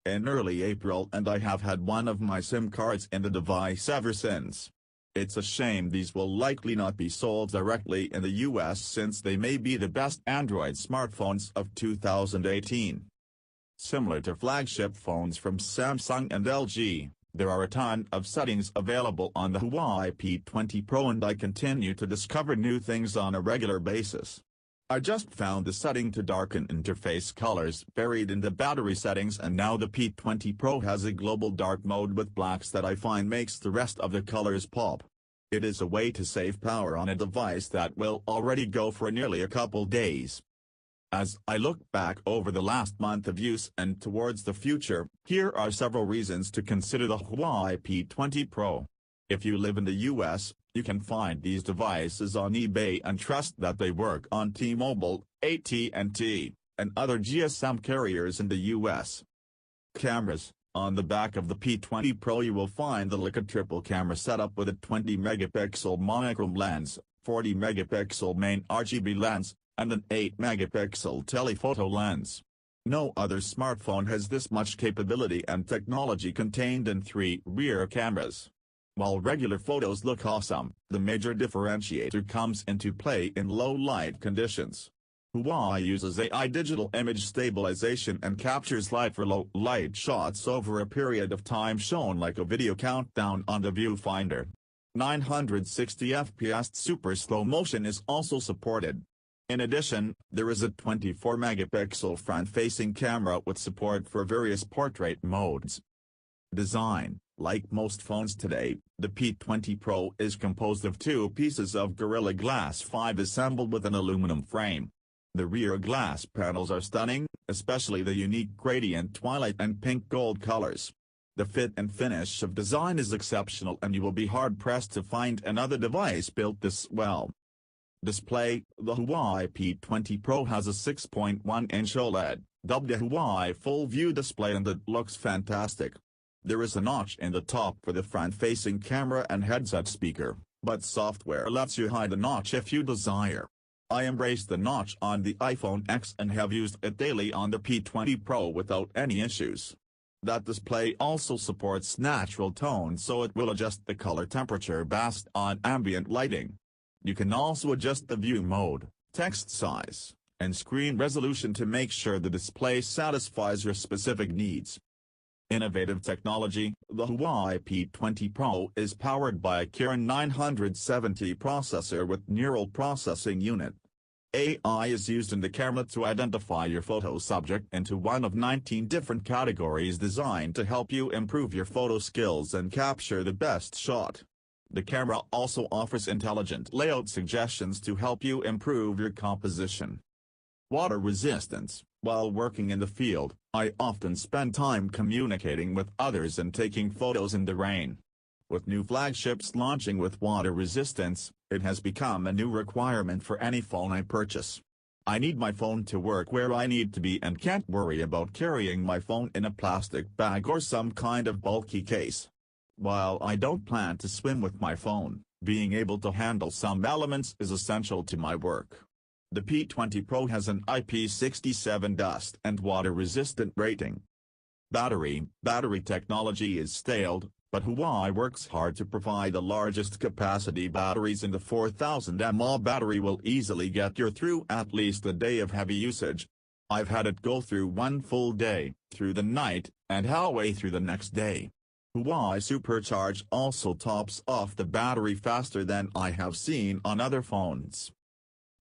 in early April, and I have had one of my SIM cards in the device ever since. It's a shame these will likely not be sold directly in the US since they may be the best Android smartphones of 2018. Similar to flagship phones from Samsung and LG, there are a ton of settings available on the Huawei P20 Pro, and I continue to discover new things on a regular basis. I just found the setting to darken interface colors buried in the battery settings, and now the P20 Pro has a global dark mode with blacks that I find makes the rest of the colors pop. It is a way to save power on a device that will already go for nearly a couple days. As I look back over the last month of use and towards the future, here are several reasons to consider the Huawei P20 Pro. If you live in the US, you can find these devices on eBay and trust that they work on T-Mobile, AT&T, and other GSM carriers in the US. Cameras. On the back of the P20 Pro you will find the Leica triple camera setup with a 20-megapixel monochrome lens, 40-megapixel main RGB lens, and an 8-megapixel telephoto lens. No other smartphone has this much capability and technology contained in 3 rear cameras. While regular photos look awesome, the major differentiator comes into play in low-light conditions. Huawei uses AI digital image stabilization and captures light for low-light shots over a period of time shown like a video countdown on the viewfinder. 960 FPS super slow motion is also supported. In addition, there is a 24-megapixel front-facing camera with support for various portrait modes. Design. Like most phones today, the P20 Pro is composed of 2 pieces of Gorilla Glass 5 assembled with an aluminum frame. The rear glass panels are stunning, especially the unique gradient twilight and pink gold colors. The fit and finish of design is exceptional, and you will be hard-pressed to find another device built this well. Display. The Huawei P20 Pro has a 6.1-inch OLED, dubbed a Huawei Full View display, and it looks fantastic. There is a notch in the top for the front-facing camera and headset speaker, but software lets you hide the notch if you desire. I embrace the notch on the iPhone X and have used it daily on the P20 Pro without any issues. That display also supports natural tone, so it will adjust the color temperature based on ambient lighting. You can also adjust the view mode, text size, and screen resolution to make sure the display satisfies your specific needs. Innovative technology. The Huawei P20 Pro is powered by a Kirin 970 processor with neural processing unit. AI is used in the camera to identify your photo subject into one of 19 different categories designed to help you improve your photo skills and capture the best shot. The camera also offers intelligent layout suggestions to help you improve your composition. Water resistance. While working in the field, I often spend time communicating with others and taking photos in the rain. With new flagships launching with water resistance, it has become a new requirement for any phone I purchase. I need my phone to work where I need to be and can't worry about carrying my phone in a plastic bag or some kind of bulky case. While I don't plan to swim with my phone, being able to handle some elements is essential to my work. The P20 Pro has an IP67 dust and water-resistant rating. Battery technology is stale, but Huawei works hard to provide the largest capacity batteries, and the 4000 mAh battery will easily get you through at least a day of heavy usage. I've had it go through one full day, through the night, and halfway through the next day. Huawei Supercharge also tops off the battery faster than I have seen on other phones.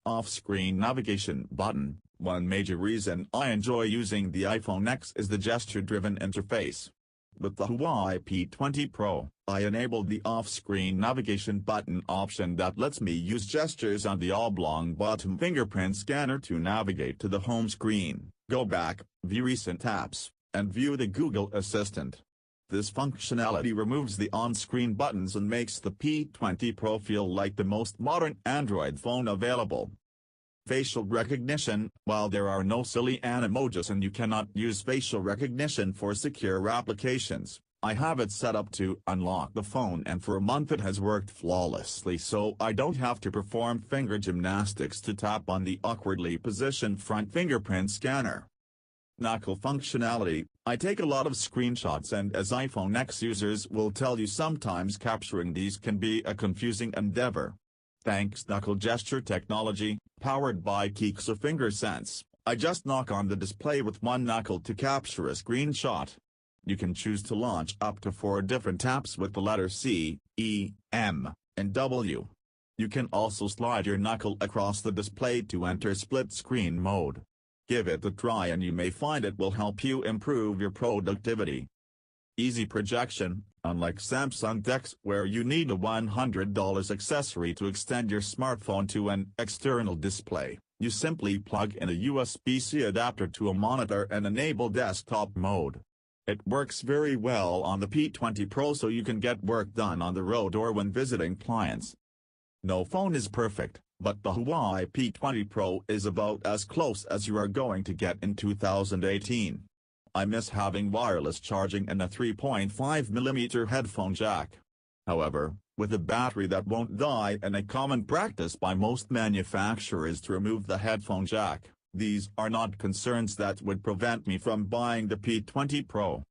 Off-screen navigation button. One major reason I enjoy using the iPhone X is the gesture-driven interface. With the Huawei P20 Pro, I enabled the off-screen navigation button option that lets me use gestures on the oblong bottom fingerprint scanner to navigate to the home screen, go back, view recent apps, and view the Google Assistant. This functionality removes the on-screen buttons and makes the P20 Pro feel like the most modern Android phone available. Facial recognition. While there are no silly emojis and you cannot use facial recognition for secure applications, I have it set up to unlock the phone, and for a month it has worked flawlessly, so I don't have to perform finger gymnastics to tap on the awkwardly positioned front fingerprint scanner. Knuckle functionality. I take a lot of screenshots, and as iPhone X users will tell you, sometimes capturing these can be a confusing endeavor. Thanks knuckle gesture technology, powered by Keek's Finger Sense, I just knock on the display with one knuckle to capture a screenshot. You can choose to launch up to 4 different taps with the letters C, E, M, and W. You can also slide your knuckle across the display to enter split screen mode. Give it a try and you may find it will help you improve your productivity. Easy projection. Unlike Samsung DeX, where you need a $100 accessory to extend your smartphone to an external display, you simply plug in a USB-C adapter to a monitor and enable desktop mode. It works very well on the P20 Pro, so you can get work done on the road or when visiting clients. No phone is perfect, but the Huawei P20 Pro is about as close as you are going to get in 2018. I miss having wireless charging and a 3.5mm headphone jack. However, with a battery that won't die and a common practice by most manufacturers to remove the headphone jack, these are not concerns that would prevent me from buying the P20 Pro.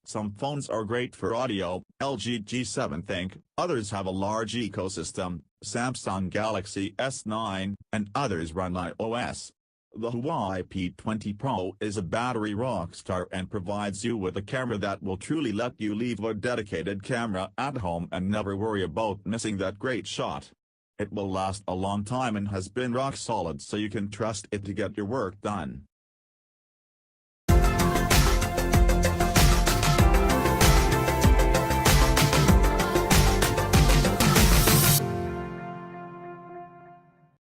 Some phones are great for audio, LG G7 Think, others have a large ecosystem, Samsung Galaxy S9, and others run iOS. The Huawei P20 Pro is a battery rockstar and provides you with a camera that will truly let you leave a dedicated camera at home and never worry about missing that great shot. It will last a long time and has been rock solid, so you can trust it to get your work done.